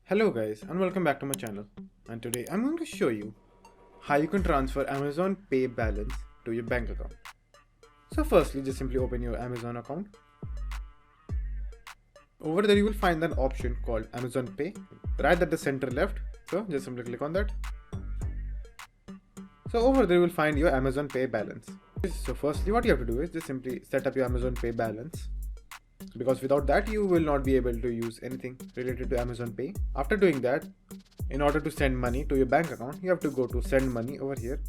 Hello guys and welcome back to my channel, and today I'm going to show you how you can transfer Amazon Pay balance to your bank account. So firstly, just simply open your Amazon account. Over there you will find an option called Amazon Pay right at the center left. So just simply click on that. So over there you will find your Amazon Pay balance. So firstly what you have to do is just simply set up your Amazon Pay balance, because without that you will not be able to use anything related to Amazon Pay. After doing that, in order to send money to your bank account, you have to go to send money over here.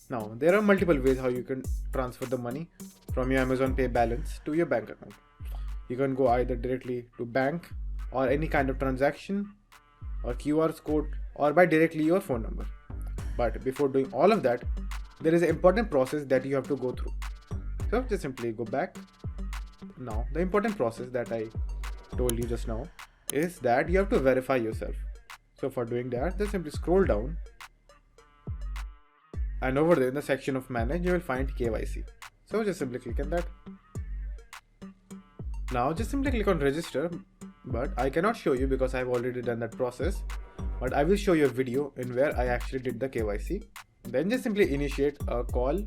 Now there are multiple ways how you can transfer the money from your Amazon Pay balance to your bank account. You can go either directly to bank or any kind of transaction or QR code, or by directly your phone number. But before doing all of that, there is an important process that you have to go through. So just simply go back. Now the important process that I told you just now is that you have to verify yourself. So for doing that, just simply scroll down, and over there in the section of manage you will find KYC. So just simply click on that. Now just simply click on register, but I cannot show you because I have already done that process, but I will show you a video in where I actually did the KYC. Then just simply initiate a call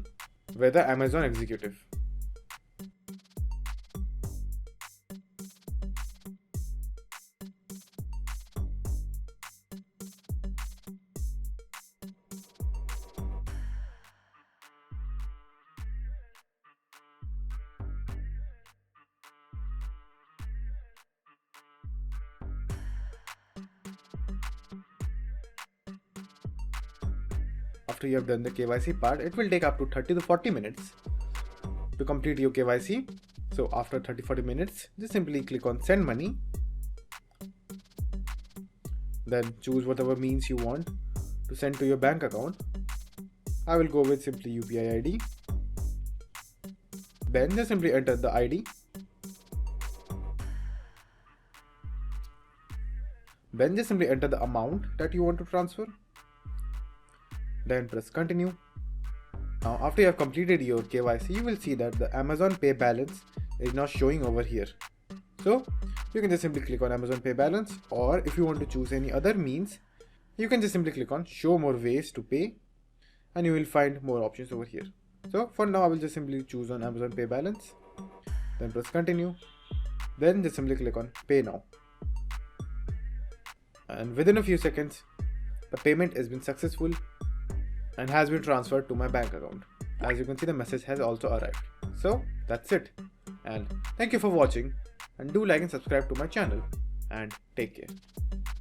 with the Amazon executive. After you have done the KYC part, it will take up to 30 to 40 minutes to complete your KYC. So after 30-40 minutes, just simply click on send money. Then choose whatever means you want to send to your bank account. I will go with simply UPI ID. Then just simply enter the ID. Then just simply enter the amount that you want to transfer. Then press continue. Now after you have completed your KYC, you will see that the Amazon Pay balance is now showing over here. So you can just simply click on Amazon Pay balance, or if you want to choose any other means, you can just simply click on show more ways to pay, and you will find more options over here. So for now I will just simply choose on Amazon Pay balance, then press continue, then just simply click on pay now, and within a few seconds the payment has been successful and has been transferred to my bank account. As you can see, the message has also arrived. So that's it, and thank you for watching, and do like and subscribe to my channel, and take care.